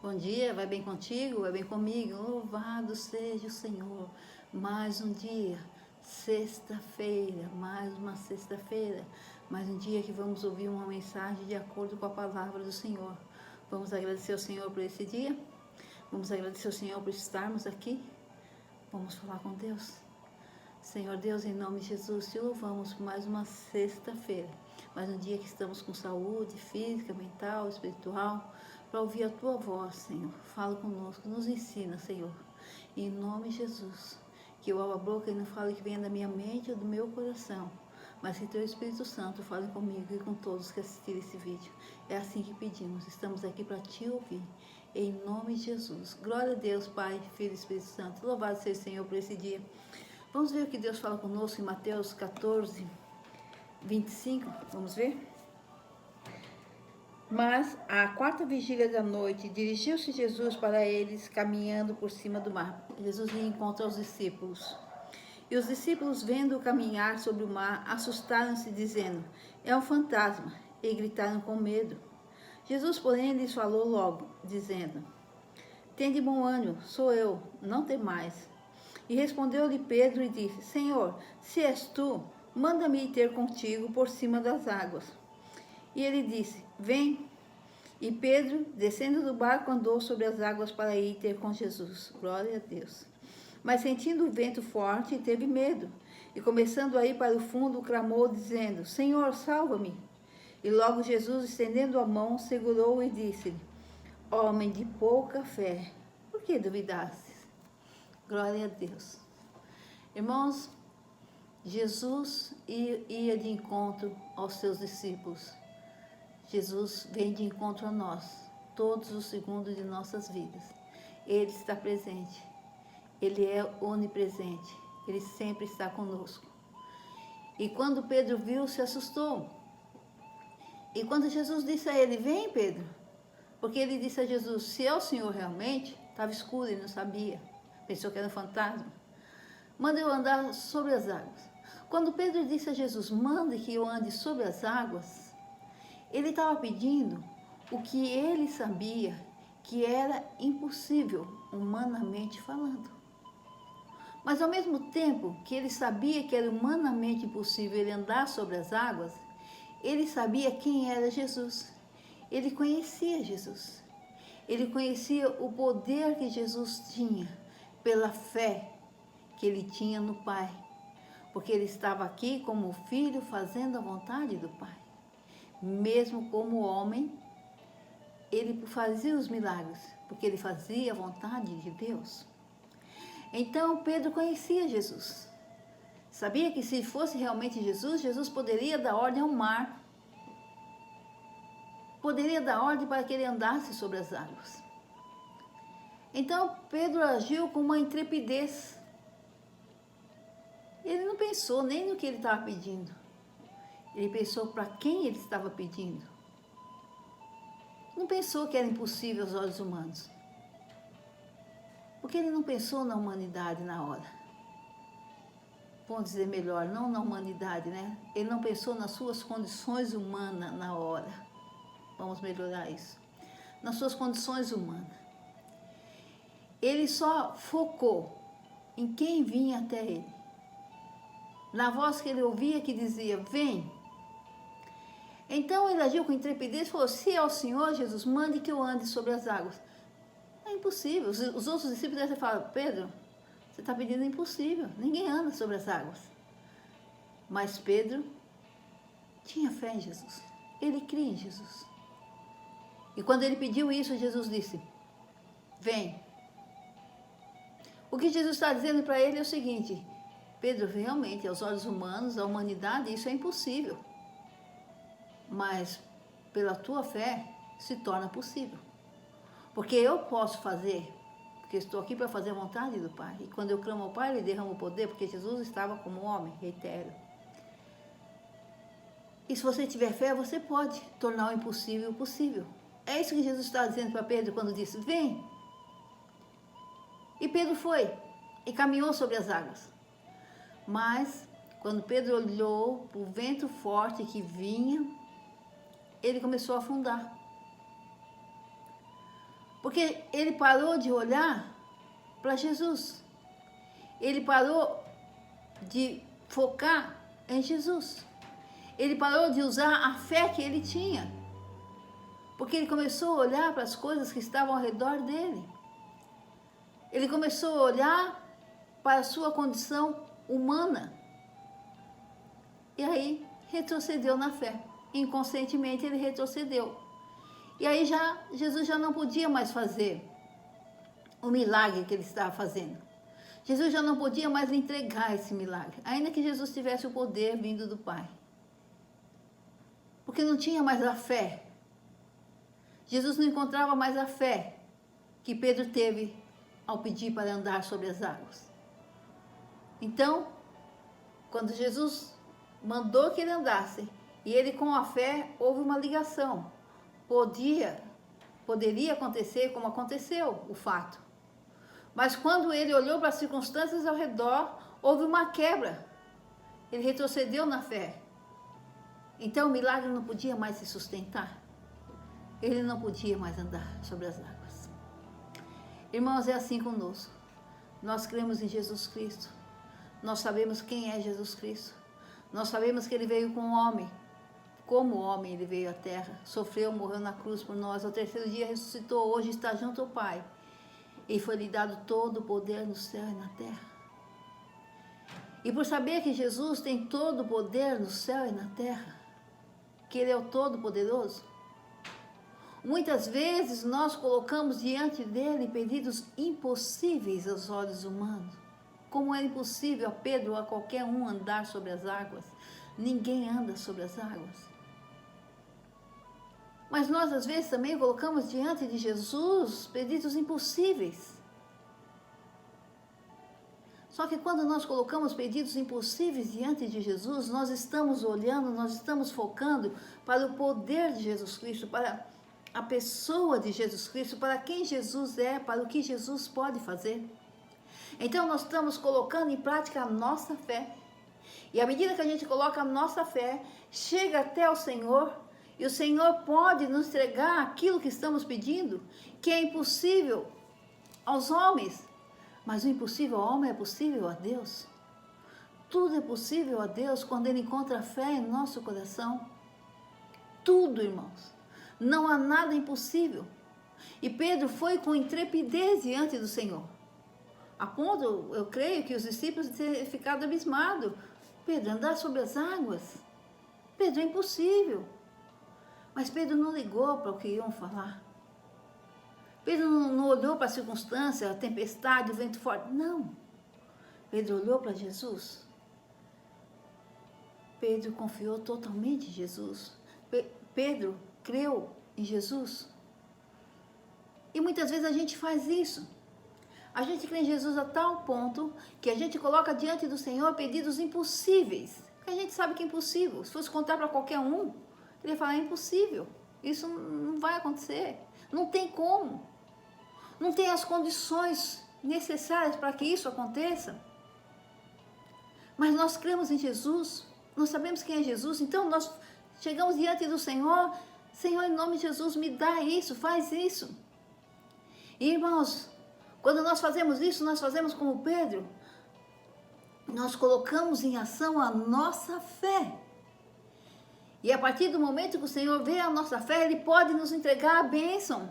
Bom dia, vai bem contigo? Vai bem comigo? Louvado seja o Senhor. Mais um dia, sexta-feira, mais uma sexta-feira, mais um dia que vamos ouvir uma mensagem de acordo com a palavra do Senhor. Vamos agradecer ao Senhor por esse dia? Vamos agradecer ao Senhor por estarmos aqui? Vamos falar com Deus? Senhor Deus, em nome de Jesus, te louvamos por mais uma sexta-feira, mais um dia que estamos com saúde física, mental, espiritual, para ouvir a Tua voz, Senhor. Fala conosco, nos ensina, Senhor, em nome de Jesus, que eu abra a boca e não fale que venha da minha mente ou do meu coração, mas que Teu Espírito Santo fale comigo e com todos que assistirem esse vídeo. É assim que pedimos, estamos aqui para Te ouvir, em nome de Jesus. Glória a Deus, Pai, Filho e Espírito Santo. Louvado seja o Senhor por esse dia. Vamos ver o que Deus fala conosco em Mateus 14, 25. Vamos ver? Mas, à quarta vigília da noite, dirigiu-se Jesus para eles, caminhando por cima do mar. Jesus ia encontrar os discípulos. E os discípulos, vendo-o caminhar sobre o mar, assustaram-se, dizendo: é um fantasma, e gritaram com medo. Jesus, porém, lhes falou logo, dizendo: tende bom ânimo, sou eu, não temais. E respondeu-lhe Pedro e disse: Senhor, se és tu, manda-me ir ter contigo por cima das águas. E ele disse: vem. E Pedro, descendo do barco, andou sobre as águas para ir ter com Jesus. Glória a Deus. Mas sentindo o vento forte, teve medo. E começando a ir para o fundo, clamou, dizendo: Senhor, salva-me. E logo Jesus, estendendo a mão, segurou-o e disse-lhe: homem de pouca fé, por que duvidaste? Glória a Deus. Irmãos, Jesus ia de encontro aos seus discípulos. Jesus vem de encontro a nós, todos os segundos de nossas vidas. Ele está presente. Ele é onipresente. Ele sempre está conosco. E quando Pedro viu, se assustou. E quando Jesus disse a ele: vem, Pedro. Porque ele disse a Jesus: se é o Senhor realmente, estava escuro, ele não sabia. Pensou que era um fantasma. Manda eu andar sobre as águas. Quando Pedro disse a Jesus: mande que eu ande sobre as águas, ele estava pedindo o que ele sabia que era impossível, humanamente falando. Mas ao mesmo tempo que ele sabia que era humanamente impossível ele andar sobre as águas, ele sabia quem era Jesus. Ele conhecia Jesus. Ele conhecia o poder que Jesus tinha pela fé que ele tinha no Pai, porque ele estava aqui como filho fazendo a vontade do Pai. Mesmo como homem, ele fazia os milagres, porque ele fazia a vontade de Deus. Então Pedro conhecia Jesus. Sabia que se fosse realmente Jesus, Jesus poderia dar ordem ao mar. Poderia dar ordem para que ele andasse sobre as águas. Então Pedro agiu com uma intrepidez. Ele não pensou nem no que ele estava pedindo. Ele pensou para quem ele estava pedindo. Não pensou que era impossível aos olhos humanos. Porque ele não pensou na humanidade na hora. Vamos dizer melhor, não na humanidade, né? Ele não pensou nas suas condições humanas na hora. Vamos melhorar isso. Nas suas condições humanas. Ele só focou em quem vinha até ele. Na voz que ele ouvia que dizia: vem. Então ele agiu com intrepidez e falou: se é o Senhor Jesus, mande que eu ande sobre as águas. É impossível. Os outros discípulos devem falar: Pedro, você está pedindo impossível. Ninguém anda sobre as águas. Mas Pedro tinha fé em Jesus. Ele cria em Jesus. E quando ele pediu isso, Jesus disse: vem. O que Jesus está dizendo para ele é o seguinte: Pedro, realmente, aos olhos humanos, da humanidade, isso é impossível. Mas, pela tua fé, se torna possível. Porque eu posso fazer, porque estou aqui para fazer a vontade do Pai. E quando eu clamo ao Pai, Ele derrama o poder, porque Jesus estava como homem, reitero. E se você tiver fé, você pode tornar o impossível possível. É isso que Jesus está dizendo para Pedro quando disse: vem. E Pedro foi e caminhou sobre as águas. Mas, quando Pedro olhou para o vento forte que vinha, ele começou a afundar. Porque ele parou de olhar para Jesus. Ele parou de focar em Jesus. Ele parou de usar a fé que ele tinha. Porque ele começou a olhar para as coisas que estavam ao redor dele. Ele começou a olhar para a sua condição humana. E aí retrocedeu na fé. Inconscientemente ele retrocedeu. E aí Jesus já não podia mais fazer o milagre que ele estava fazendo. Jesus já não podia mais entregar esse milagre, ainda que Jesus tivesse o poder vindo do Pai. Porque não tinha mais a fé. Jesus não encontrava mais a fé que Pedro teve ao pedir para andar sobre as águas. Então, quando Jesus mandou que ele andasse, e ele com a fé, houve uma ligação. Poderia acontecer como aconteceu o fato. Mas quando ele olhou para as circunstâncias ao redor, houve uma quebra. Ele retrocedeu na fé. Então o milagre não podia mais se sustentar. Ele não podia mais andar sobre as águas. Irmãos, é assim conosco. Nós cremos em Jesus Cristo. Nós sabemos quem é Jesus Cristo. Nós sabemos que ele veio como homem. Como homem ele veio à terra. Sofreu, morreu na cruz por nós. Ao terceiro dia ressuscitou. Hoje está junto ao Pai. E foi-lhe dado todo o poder no céu e na terra. E por saber que Jesus tem todo o poder no céu e na terra, que ele é o Todo-Poderoso, muitas vezes nós colocamos diante dele pedidos impossíveis aos olhos humanos. Como era impossível a Pedro ou a qualquer um andar sobre as águas. Ninguém anda sobre as águas. Mas nós às vezes também colocamos diante de Jesus pedidos impossíveis. Só que quando nós colocamos pedidos impossíveis diante de Jesus, nós estamos olhando, nós estamos focando para o poder de Jesus Cristo, para a pessoa de Jesus Cristo, para quem Jesus é, para o que Jesus pode fazer. Então nós estamos colocando em prática a nossa fé. E à medida que a gente coloca a nossa fé, chega até o Senhor, e o Senhor pode nos entregar aquilo que estamos pedindo, que é impossível aos homens. Mas o impossível ao homem é possível a Deus. Tudo é possível a Deus quando Ele encontra fé em nosso coração. Tudo, irmãos. Não há nada impossível. E Pedro foi com intrepidez diante do Senhor. A ponto, eu creio, que os discípulos tenham ficado abismados. Pedro, andar sobre as águas? Pedro, é impossível. Mas Pedro não ligou para o que iam falar. Pedro não olhou para a circunstância, a tempestade, o vento forte. Não. Pedro olhou para Jesus. Pedro confiou totalmente em Jesus. Pedro creu em Jesus. E muitas vezes a gente faz isso. A gente crê em Jesus a tal ponto que a gente coloca diante do Senhor pedidos impossíveis. Porque a gente sabe que é impossível. Se fosse contar para qualquer um, ele ia falar, é impossível. Isso não vai acontecer. Não tem como. Não tem as condições necessárias para que isso aconteça. Mas nós cremos em Jesus. Nós sabemos quem é Jesus. Então nós chegamos diante do Senhor. Senhor, em nome de Jesus, me dá isso, faz isso. E, irmãos, quando nós fazemos isso, nós fazemos como Pedro. Nós colocamos em ação a nossa fé. E a partir do momento que o Senhor vê a nossa fé, Ele pode nos entregar a bênção.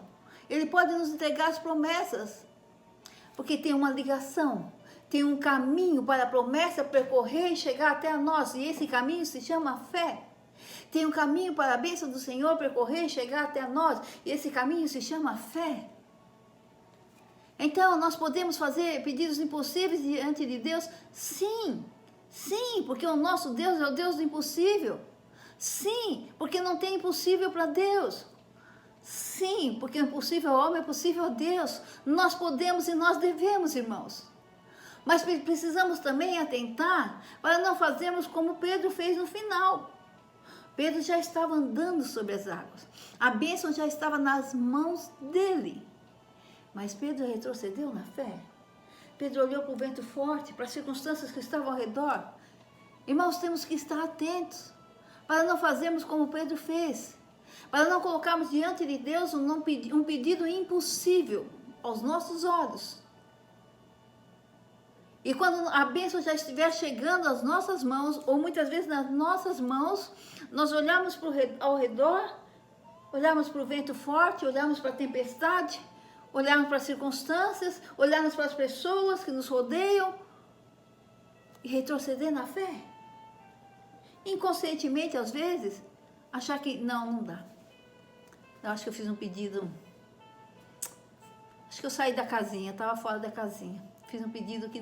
Ele pode nos entregar as promessas. Porque tem uma ligação, tem um caminho para a promessa percorrer e chegar até a nós. E esse caminho se chama fé. Tem um caminho para a bênção do Senhor percorrer e chegar até nós. E esse caminho se chama fé. Então, nós podemos fazer pedidos impossíveis diante de Deus? Sim, sim, porque o nosso Deus é o Deus do impossível. Sim, porque não tem impossível para Deus. Sim, porque o impossível ao homem é possível a Deus. Nós podemos e nós devemos, irmãos. Mas precisamos também atentar para não fazermos como Pedro fez no final. Pedro já estava andando sobre as águas. A bênção já estava nas mãos dele. Mas Pedro retrocedeu na fé. Pedro olhou para o vento forte, para as circunstâncias que estavam ao redor. Irmãos, temos que estar atentos para não fazermos como Pedro fez. Para não colocarmos diante de Deus um pedido impossível aos nossos olhos. E quando a bênção já estiver chegando às nossas mãos, ou muitas vezes nas nossas mãos, nós olhamos ao redor, olhamos para o vento forte, olhamos para a tempestade, olhamos para as circunstâncias, olhamos para as pessoas que nos rodeiam e retroceder na fé. Inconscientemente, às vezes, achar que não dá. Eu acho que eu fiz um pedido, acho que eu saí da casinha, estava fora da casinha. Fiz um pedido que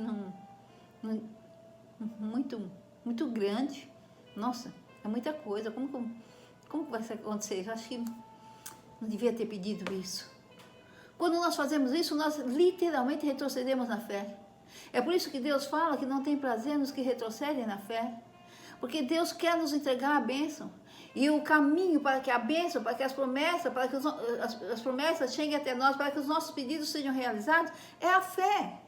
muito grande. Nossa, é muita coisa. Como vai acontecer? Eu acho que não devia ter pedido isso. Quando nós fazemos isso, nós literalmente retrocedemos na fé. É por isso que Deus fala que não tem prazer nos que retrocedem na fé. Porque Deus quer nos entregar a bênção. E o caminho para que a bênção, para que as promessas, para que as promessas cheguem até nós, para que os nossos pedidos sejam realizados, é a fé.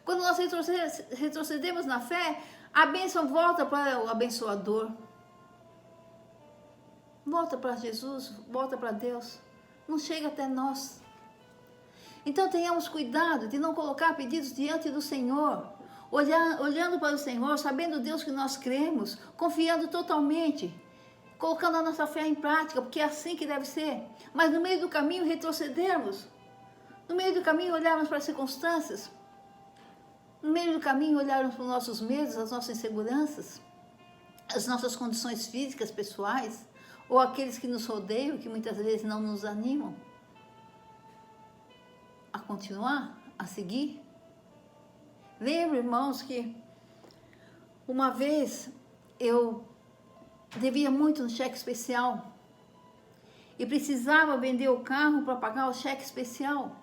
Quando nós retrocedemos na fé, a bênção volta para o abençoador. Volta para Jesus, volta para Deus. Não chega até nós. Então tenhamos cuidado de não colocar pedidos diante do Senhor. Olhando para o Senhor, sabendo Deus que nós cremos, confiando totalmente, colocando a nossa fé em prática, porque é assim que deve ser. Mas no meio do caminho retrocedermos. No meio do caminho olharmos para as circunstâncias. No meio do caminho olharmos para os nossos medos, as nossas inseguranças, as nossas condições físicas, pessoais, ou aqueles que nos rodeiam, que muitas vezes não nos animam a continuar, a seguir. Lembro, irmãos, que uma vez eu devia muito no cheque especial e precisava vender o carro para pagar o cheque especial.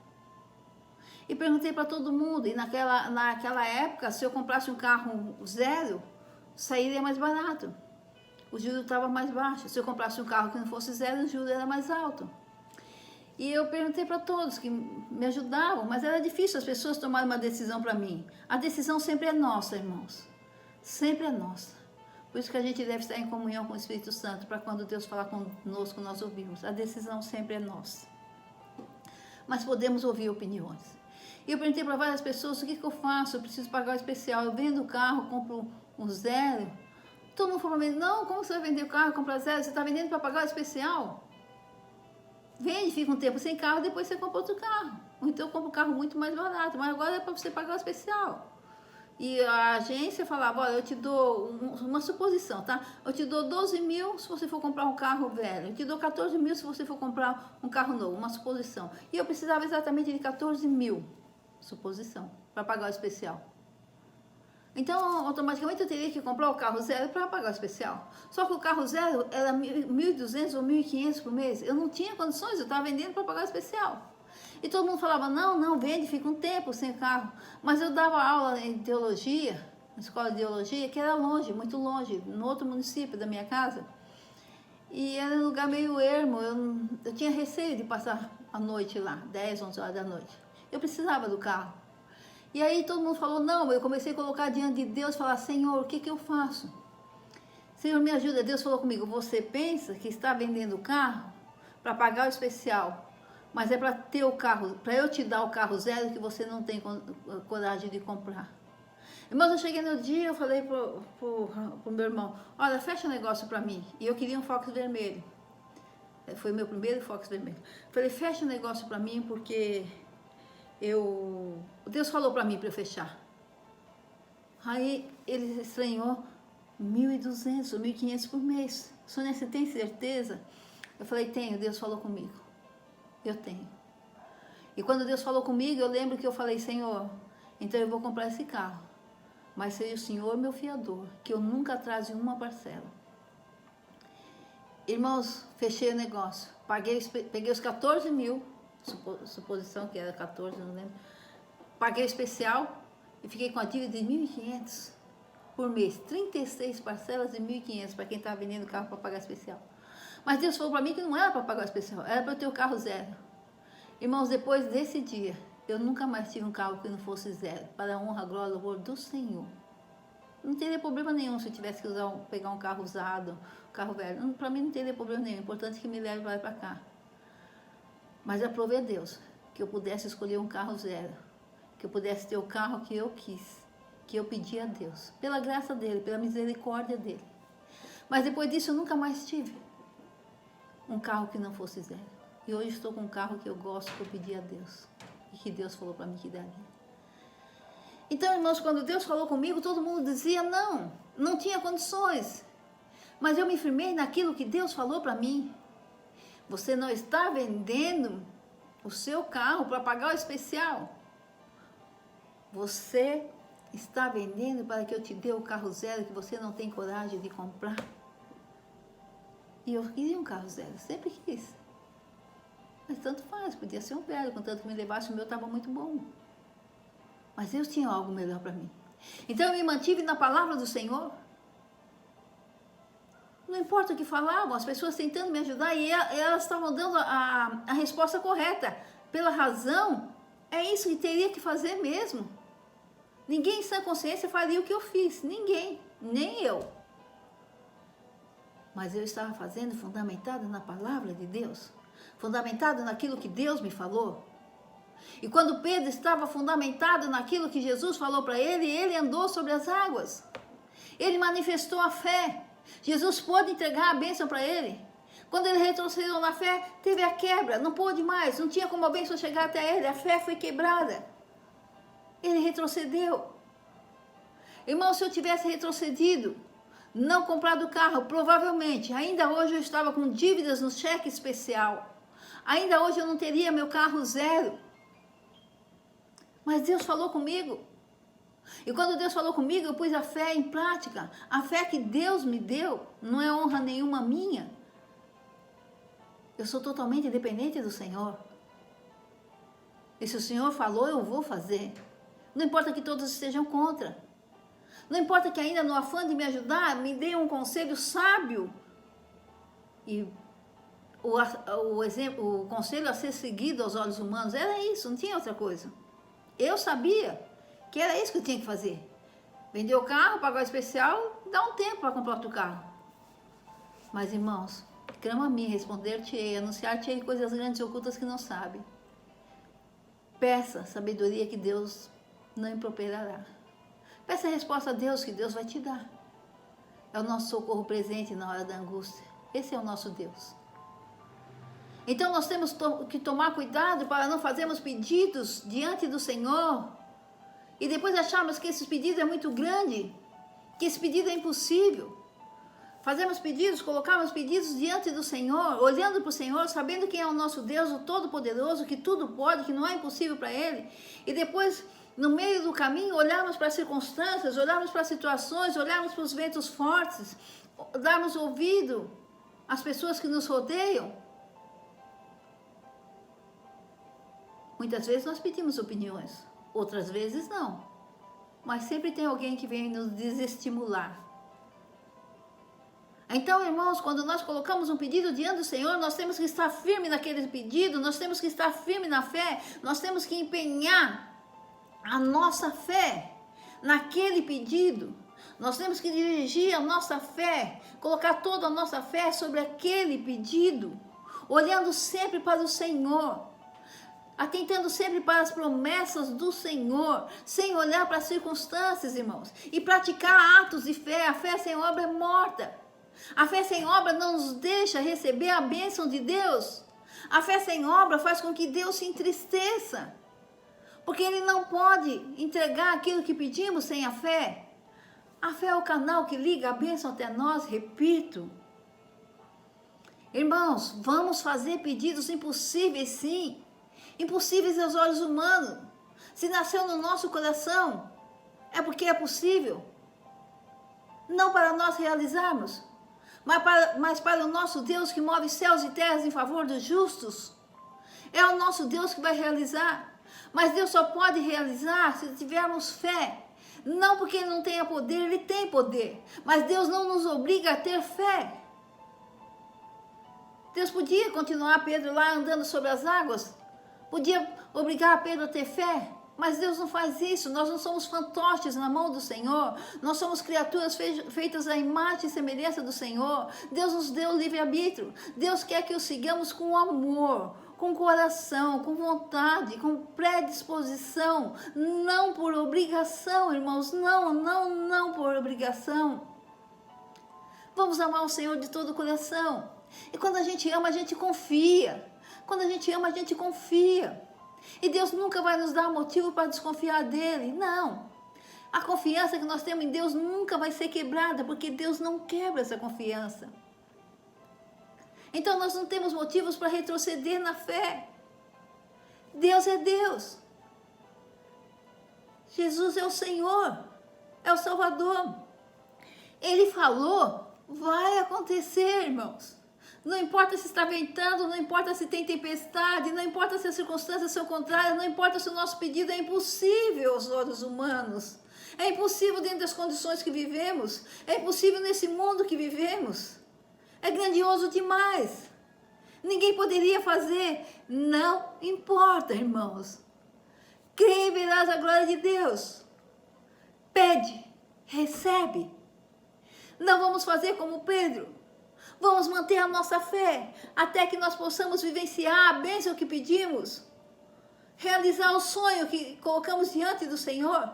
E perguntei para todo mundo, e naquela época, se eu comprasse um carro zero, sairia mais barato. O juro estava mais baixo. Se eu comprasse um carro que não fosse zero, o juro era mais alto. E eu perguntei para todos que me ajudavam, mas era difícil as pessoas tomarem uma decisão para mim. A decisão sempre é nossa, irmãos. Sempre é nossa. Por isso que a gente deve estar em comunhão com o Espírito Santo, para quando Deus falar conosco, nós ouvimos. A decisão sempre é nossa. Mas podemos ouvir opiniões. E eu perguntei para várias pessoas, o que eu faço? Eu preciso pagar o especial. Eu vendo o carro, compro um zero. Todo mundo falou para mim, não, como você vai vender o carro, comprar zero? Você está vendendo para pagar o especial? Vende, fica um tempo sem carro, depois você compra outro carro. Ou então eu compro um carro muito mais barato, mas agora é para você pagar o especial. E a agência falava, olha, eu te dou uma suposição, tá? Eu te dou 12 mil se você for comprar um carro velho. Eu te dou 14 mil se você for comprar um carro novo, uma suposição. E eu precisava exatamente de 14 mil, suposição, para pagar o especial. Então, automaticamente eu teria que comprar o carro zero para pagar o especial. Só que o carro zero era 1.200 ou 1.500 por mês. Eu não tinha condições, eu estava vendendo para pagar o especial. E todo mundo falava, não, vende, fica um tempo sem carro. Mas eu dava aula em teologia, na escola de teologia, que era longe, muito longe, no outro município da minha casa. E era um lugar meio ermo, eu tinha receio de passar a noite lá, 10, 11 horas da noite. Eu precisava do carro. E aí todo mundo falou, não, eu comecei a colocar diante de Deus, falar, Senhor, o que eu faço? Senhor, me ajuda. Deus falou comigo, você pensa que está vendendo o carro para pagar o especial, mas é para ter o carro, para eu te dar o carro zero que você não tem coragem de comprar. Irmãos, eu cheguei no dia, eu falei pro meu irmão, olha, fecha um negócio para mim. E eu queria um Fox vermelho. Foi o meu primeiro Fox vermelho. Falei, fecha um negócio para mim, porque Deus falou para mim para eu fechar. Aí ele estranhou, 1.200 ou 1.500 por mês. Sônia, você tem certeza? Eu falei, tenho, Deus falou comigo. Eu tenho. E quando Deus falou comigo, eu lembro que eu falei, Senhor, então eu vou comprar esse carro. Mas seja o Senhor meu fiador, que eu nunca atrase uma parcela. Irmãos, fechei o negócio. Peguei os 14 mil, suposição que era 14, não lembro. Paguei o especial e fiquei com a dívida de 1.500 por mês. 36 parcelas de 1.500 para quem estava vendendo carro para pagar especial. Mas Deus falou para mim que não era para pagar o especial, era para eu ter o carro zero. Irmãos, depois desse dia, eu nunca mais tive um carro que não fosse zero, para a honra, glória e louvor do Senhor. Não teria problema nenhum se eu tivesse que pegar um carro usado, um carro velho. Para mim não teria problema nenhum. O importante é que me leve para cá. Mas aprove a Deus que eu pudesse escolher um carro zero, que eu pudesse ter o carro que eu quis, que eu pedi a Deus, pela graça dele, pela misericórdia dele. Mas depois disso eu nunca mais tive um carro que não fosse zero. E hoje estou com um carro que eu gosto, que eu pedi a Deus e que Deus falou para mim que daria. Então, irmãos, quando Deus falou comigo, todo mundo dizia não tinha condições. Mas eu me firmei naquilo que Deus falou para mim. Você não está vendendo o seu carro para pagar o especial. Você está vendendo para que eu te dê o carro zero que você não tem coragem de comprar. E eu queria um carro zero, sempre quis. Mas tanto faz, podia ser um velho, contanto que me levasse, o meu estava muito bom. Mas Deus tinha algo melhor para mim. Então eu me mantive na palavra do Senhor. Não importa o que falavam, as pessoas tentando me ajudar e elas estavam dando a resposta correta. Pela razão, é isso que teria que fazer mesmo. Ninguém em sã consciência faria o que eu fiz. Ninguém, nem eu. Mas eu estava fazendo fundamentado na palavra de Deus. Fundamentado naquilo que Deus me falou. E quando Pedro estava fundamentado naquilo que Jesus falou para ele, ele andou sobre as águas. Ele manifestou a fé. Jesus pôde entregar a bênção para ele. Quando ele retrocedeu na fé, teve a quebra, não pôde mais, não tinha como a bênção chegar até ele, a fé foi quebrada. Ele retrocedeu. Irmão, se eu tivesse retrocedido, não comprado o carro, provavelmente, ainda hoje eu estava com dívidas no cheque especial. Ainda hoje eu não teria meu carro zero. Mas Deus falou comigo. E quando Deus falou comigo, eu pus a fé em prática. A fé que Deus me deu não é honra nenhuma minha. Eu sou totalmente dependente do Senhor. E se o Senhor falou, eu vou fazer. Não importa que todos estejam contra. Não importa que ainda no afã de me ajudar, me dê um conselho sábio. E o conselho a ser seguido aos olhos humanos era isso, não tinha outra coisa. Eu sabia que era isso que eu tinha que fazer. Vender o carro, pagar o especial, dá um tempo para comprar outro carro. Mas, irmãos, clama a mim, responder-te-ei, anunciar-te-ei coisas grandes e ocultas que não sabe. Peça sabedoria que Deus não improperará. Peça a resposta a Deus que Deus vai te dar. É o nosso socorro presente na hora da angústia. Esse é o nosso Deus. Então nós temos que tomar cuidado para não fazermos pedidos diante do Senhor e depois acharmos que esse pedido é muito grande, que esse pedido é impossível. Fazemos pedidos, colocamos pedidos diante do Senhor, olhando para o Senhor, sabendo quem é o nosso Deus, o Todo-Poderoso, que tudo pode, que não é impossível para Ele. E depois, no meio do caminho, olharmos para as circunstâncias, olharmos para as situações, olharmos para os ventos fortes, darmos ouvido às pessoas que nos rodeiam. Muitas vezes nós pedimos opiniões, outras vezes não. Mas sempre tem alguém que vem nos desestimular. Então, irmãos, quando nós colocamos um pedido diante do Senhor, nós temos que estar firme naquele pedido, nós temos que estar firme na fé, nós temos que empenhar a nossa fé naquele pedido. Nós temos que dirigir a nossa fé, colocar toda a nossa fé sobre aquele pedido, olhando sempre para o Senhor. Atentando sempre para as promessas do Senhor, sem olhar para as circunstâncias, irmãos, e praticar atos de fé. A fé sem obra é morta. A fé sem obra não nos deixa receber a bênção de Deus. A fé sem obra faz com que Deus se entristeça, porque Ele não pode entregar aquilo que pedimos sem a fé. A fé é o canal que liga a bênção até nós, repito. Irmãos, vamos fazer pedidos impossíveis, sim. Impossíveis aos olhos humanos. Se nasceu no nosso coração, é porque é possível. Não para nós realizarmos, mas para o nosso Deus que move céus e terras em favor dos justos. É o nosso Deus que vai realizar. Mas Deus só pode realizar se tivermos fé. Não porque Ele não tenha poder, Ele tem poder. Mas Deus não nos obriga a ter fé. Deus podia continuar Pedro lá andando sobre as águas. Podia obrigar Pedro a ter fé, Mas Deus não faz isso, nós não somos fantoches na mão do Senhor, nós somos criaturas feitas à imagem e semelhança do Senhor. Deus nos deu livre-arbítrio, Deus quer que o sigamos com amor, com coração, com vontade, com predisposição, não por obrigação, irmãos, não por obrigação. Vamos amar o Senhor de todo o coração. E quando a gente ama, a gente confia. Quando a gente ama, a gente confia. E Deus nunca vai nos dar motivo para desconfiar dele, não. A confiança que nós temos em Deus nunca vai ser quebrada, porque Deus não quebra essa confiança. Então nós não temos motivos para retroceder na fé. Deus é Deus. Jesus é o Senhor, é o Salvador. Ele falou, vai acontecer, irmãos. Não importa se está ventando, não importa se tem tempestade, não importa se as circunstâncias são contrárias, não importa se o nosso pedido é impossível aos olhos humanos. É impossível dentro das condições que vivemos. É impossível nesse mundo que vivemos. É grandioso demais. Ninguém poderia fazer. Não importa, irmãos. Crê e verás a glória de Deus. Pede, recebe. Não vamos fazer como Pedro. Vamos manter a nossa fé até que nós possamos vivenciar a bênção que pedimos, realizar o sonho que colocamos diante do Senhor,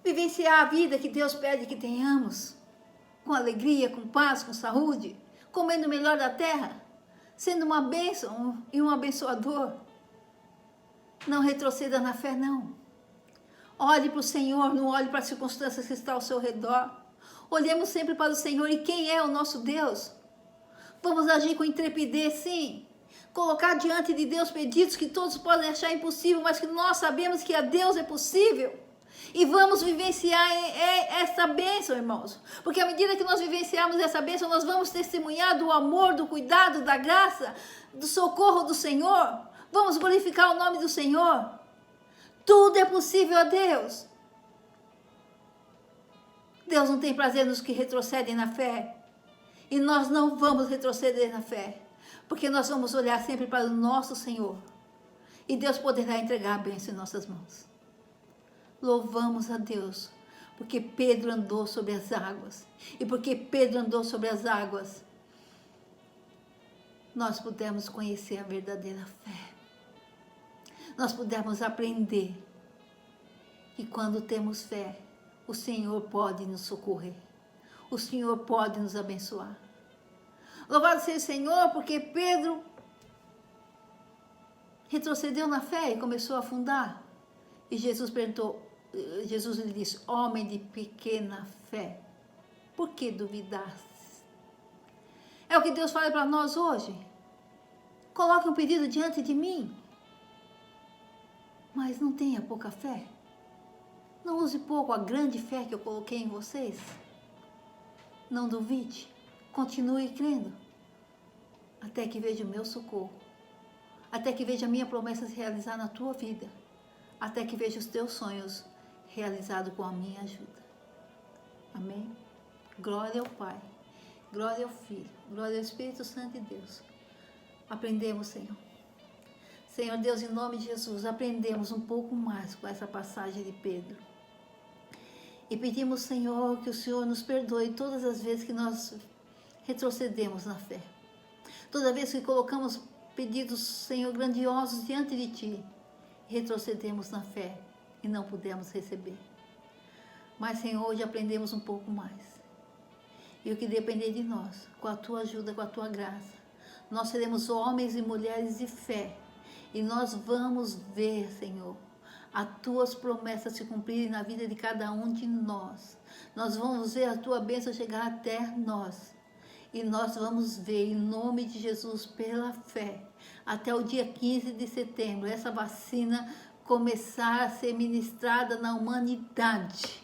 vivenciar a vida que Deus pede que tenhamos, com alegria, com paz, com saúde, comendo o melhor da terra, sendo uma bênção e um abençoador. Não retroceda na fé, não. Olhe para o Senhor, não olhe para as circunstâncias que estão ao seu redor. Olhemos sempre para o Senhor e quem é o nosso Deus. Vamos agir com intrepidez, sim. Colocar diante de Deus pedidos que todos podem achar impossível, mas que nós sabemos que a Deus é possível. E vamos vivenciar essa bênção, irmãos. Porque à medida que nós vivenciarmos essa bênção, nós vamos testemunhar do amor, do cuidado, da graça, do socorro do Senhor. Vamos glorificar o nome do Senhor. Tudo é possível a Deus. Deus não tem prazer nos que retrocedem na fé. E nós não vamos retroceder na fé. Porque nós vamos olhar sempre para o nosso Senhor. E Deus poderá entregar a bênção em nossas mãos. Louvamos a Deus. Porque Pedro andou sobre as águas. E porque Pedro andou sobre as águas, nós pudemos conhecer a verdadeira fé. Nós pudemos aprender que quando temos fé, o Senhor pode nos socorrer. O Senhor pode nos abençoar. Louvado seja o Senhor, porque Pedro retrocedeu na fé e começou a afundar. E Jesus lhe disse, homem de pequena fé, por que duvidaste? É o que Deus fala para nós hoje. Coloque um pedido diante de mim, mas não tenha pouca fé. Não use pouco a grande fé que eu coloquei em vocês. Não duvide, continue crendo, até que veja o meu socorro, até que veja a minha promessa se realizar na tua vida, até que veja os teus sonhos realizados com a minha ajuda. Amém? Glória ao Pai, glória ao Filho, glória ao Espírito Santo de Deus. Aprendemos, Senhor. Senhor Deus, em nome de Jesus, aprendemos um pouco mais com essa passagem de Pedro. E pedimos, Senhor, que o Senhor nos perdoe todas as vezes que nós retrocedemos na fé. Toda vez que colocamos pedidos, Senhor, grandiosos diante de Ti, retrocedemos na fé e não pudemos receber. Mas, Senhor, hoje aprendemos um pouco mais. E o que depender de nós, com a Tua ajuda, com a Tua graça, nós seremos homens e mulheres de fé. E nós vamos ver, Senhor, as Tuas promessas se cumprirem na vida de cada um de nós. Nós vamos ver a Tua bênção chegar até nós. E nós vamos ver, em nome de Jesus, pela fé, até o dia 15 de setembro, essa vacina começar a ser ministrada na humanidade.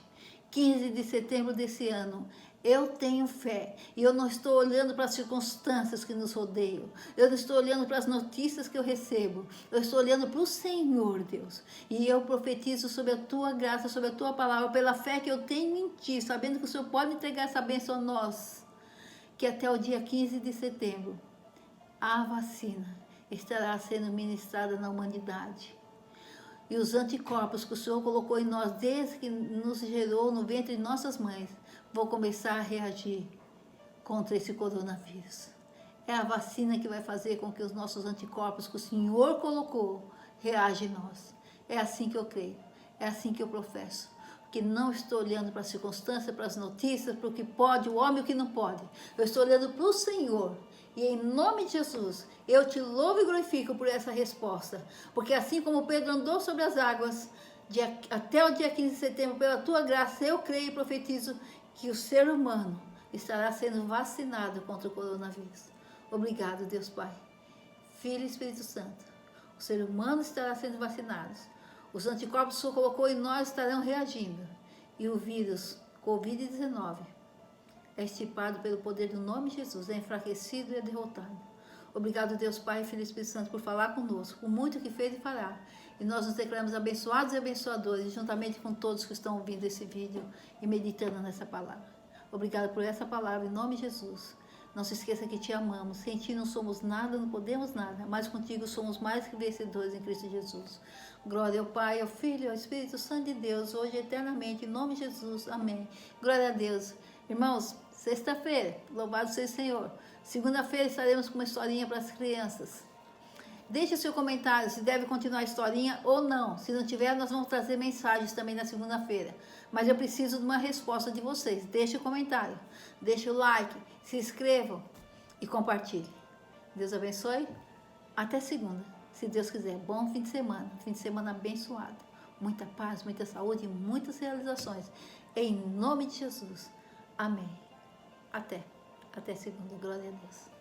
15 de setembro desse ano. Eu tenho fé e eu não estou olhando para as circunstâncias que nos rodeiam. Eu não estou olhando para as notícias que eu recebo. Eu estou olhando para o Senhor, Deus. E eu profetizo sobre a Tua graça, sobre a Tua palavra, pela fé que eu tenho em Ti, sabendo que o Senhor pode entregar essa bênção a nós. Que até o dia 15 de setembro, a vacina estará sendo ministrada na humanidade. E os anticorpos que o Senhor colocou em nós desde que nos gerou no ventre de nossas mães vão começar a reagir contra esse coronavírus. É a vacina que vai fazer com que os nossos anticorpos que o Senhor colocou reagem em nós. É assim que eu creio, é assim que eu professo. Porque não estou olhando para as circunstâncias, para as notícias, para o que pode, o homem e o que não pode. Eu estou olhando para o Senhor. E em nome de Jesus, eu te louvo e glorifico por essa resposta. Porque assim como Pedro andou sobre as águas, até o dia 15 de setembro, pela tua graça, eu creio e profetizo que o ser humano estará sendo vacinado contra o coronavírus. Obrigado, Deus Pai, Filho e Espírito Santo. O ser humano estará sendo vacinado. Os anticorpos que o Senhor colocou em nós estarão reagindo. E o vírus Covid-19 é extirpado pelo poder do nome de Jesus, é enfraquecido e é derrotado. Obrigado, Deus Pai, Filho e Espírito Santo, por falar conosco, por muito que fez e fará. E nós nos declaramos abençoados e abençoadores, juntamente com todos que estão ouvindo esse vídeo e meditando nessa palavra. Obrigado por essa palavra, em nome de Jesus. Não se esqueça que te amamos. Sem ti não somos nada, não podemos nada, mas contigo somos mais que vencedores em Cristo Jesus. Glória ao Pai, ao Filho e ao Espírito Santo de Deus, hoje e eternamente, em nome de Jesus. Amém. Glória a Deus. Irmãos, sexta-feira, louvado seja o Senhor. Segunda-feira estaremos com uma historinha para as crianças. Deixe o seu comentário se deve continuar a historinha ou não. Se não tiver, nós vamos trazer mensagens também na segunda-feira. Mas eu preciso de uma resposta de vocês. Deixe o comentário, deixe o like, se inscrevam e compartilhe. Deus abençoe. Até segunda, se Deus quiser. Bom fim de semana abençoado. Muita paz, muita saúde e muitas realizações. Em nome de Jesus. Amém. Até segunda. Glória a Deus.